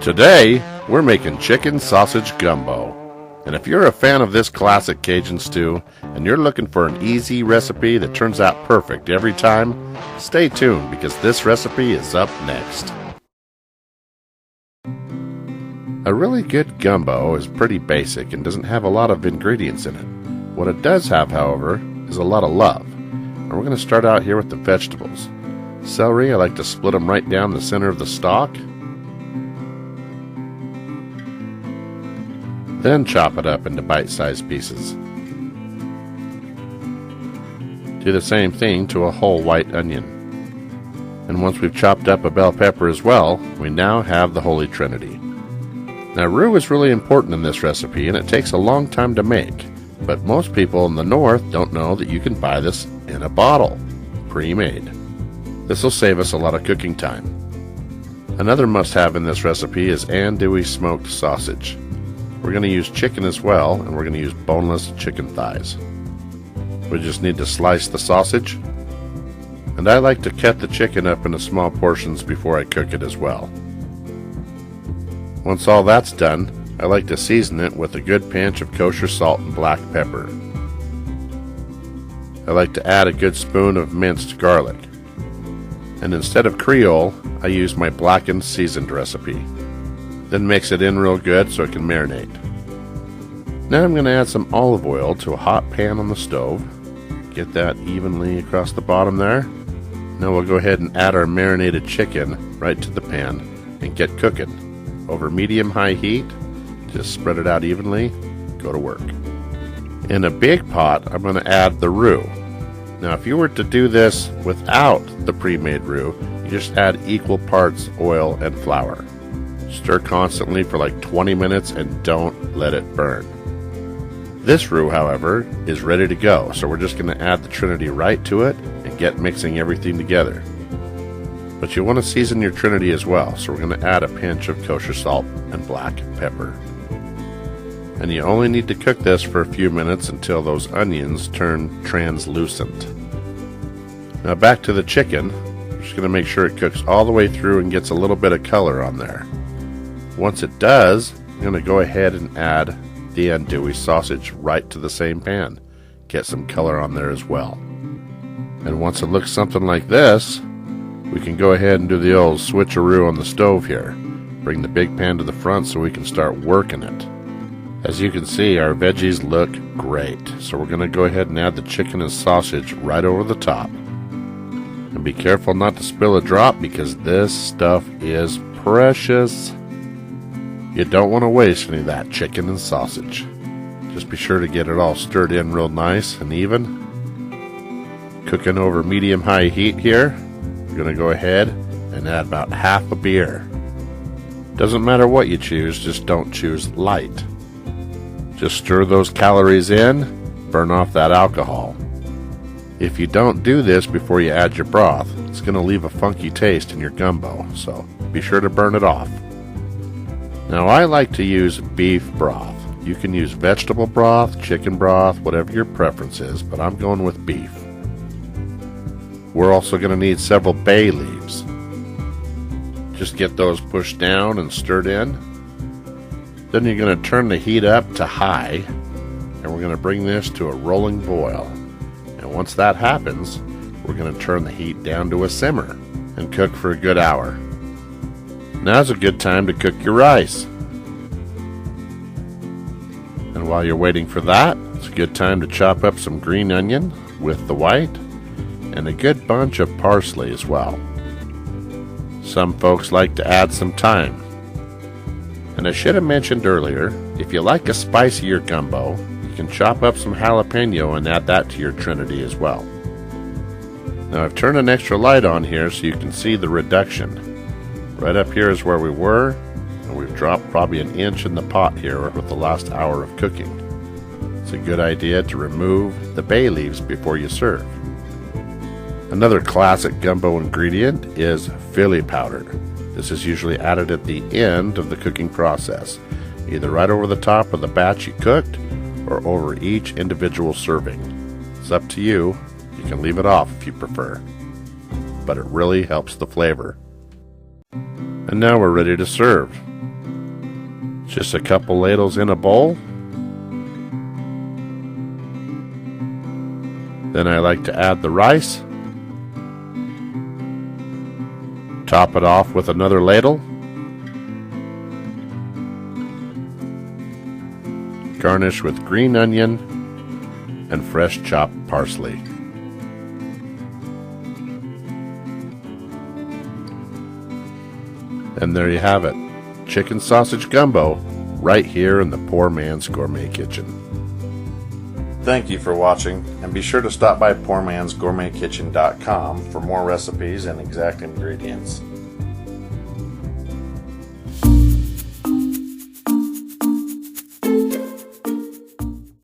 Today, we're making chicken sausage gumbo. And if you're a fan of this classic Cajun stew, and you're looking for an easy recipe that turns out perfect every time, stay tuned because this recipe is up next. A really good gumbo is pretty basic and doesn't have a lot of ingredients in it. What it does have, however, is a lot of love. And we're going to start out here with the vegetables. Celery, I like to split them right down the center of the stalk. Then chop it up into bite-sized pieces. Do the same thing to a whole white onion. And once we've chopped up a bell pepper as well, we now have the Holy Trinity. Now, roux is really important in this recipe, and it takes a long time to make. But most people in the north don't know that you can buy this in a bottle, pre-made. This will save us a lot of cooking time. Another must-have in this recipe is andouille smoked sausage. We're going to use chicken as well, and we're going to use boneless chicken thighs. We just need to slice the sausage, and I like to cut the chicken up into small portions before I cook it as well. Once all that's done, I like to season it with a good pinch of kosher salt and black pepper. I like to add a good spoon of minced garlic. And instead of Creole, I use my blackened seasoned recipe. Then mix it in real good so it can marinate. Now I'm going to add some olive oil to a hot pan on the stove. Get that evenly across the bottom there. Now we'll go ahead and add our marinated chicken right to the pan and get cooking. Over medium-high heat, just spread it out evenly, go to work. In a big pot, I'm going to add the roux. Now if you were to do this without the pre-made roux, you just add equal parts oil and flour. Stir constantly for like 20 minutes and don't let it burn. This roux, however, is ready to go, so we're just going to add the Trinity right to it and get mixing everything together. But you want to season your Trinity as well, so we're going to add a pinch of kosher salt and black pepper. And you only need to cook this for a few minutes until those onions turn translucent. Now back to the chicken. We're just going to make sure it cooks all the way through and gets a little bit of color on there. Once it does, I'm going to go ahead and add the andouille sausage right to the same pan. Get some color on there as well. And once it looks something like this, we can go ahead and do the old switcheroo on the stove here. Bring the big pan to the front so we can start working it. As you can see, our veggies look great. So we're going to go ahead and add the chicken and sausage right over the top. And be careful not to spill a drop because this stuff is precious. You don't want to waste any of that chicken and sausage. Just be sure to get it all stirred in real nice and even. Cooking over medium-high heat here. We're going to go ahead and add about half a beer. Doesn't matter what you choose, just don't choose light. Just stir those calories in, burn off that alcohol. If you don't do this before you add your broth, it's going to leave a funky taste in your gumbo, so be sure to burn it off. Now I like to use beef broth. You can use vegetable broth, chicken broth, whatever your preference is, but I'm going with beef. We're also going to need several bay leaves. Just get those pushed down and stirred in. Then you're going to turn the heat up to high, and we're going to bring this to a rolling boil. And once that happens, we're going to turn the heat down to a simmer and cook for a good hour. Now's a good time to cook your rice. And while you're waiting for that, it's a good time to chop up some green onion with the white and a good bunch of parsley as well. Some folks like to add some thyme. And I should have mentioned earlier, if you like a spicier gumbo, you can chop up some jalapeno and add that to your Trinity as well. Now I've turned an extra light on here so you can see the reduction. Right up here is where we were, and we've dropped probably an inch in the pot here with the last hour of cooking. It's a good idea to remove the bay leaves before you serve. Another classic gumbo ingredient is Philly powder. This is usually added at the end of the cooking process, either right over the top of the batch you cooked or over each individual serving. It's up to you. You can leave it off if you prefer, but it really helps the flavor. And now we're ready to serve. Just a couple ladles in a bowl. Then I like to add the rice. Top it off with another ladle. Garnish with green onion and fresh chopped parsley. And there you have it, chicken sausage gumbo, right here in the Poor Man's Gourmet Kitchen. Thank you for watching, and be sure to stop by PoorMansGourmetKitchen.com for more recipes and exact ingredients.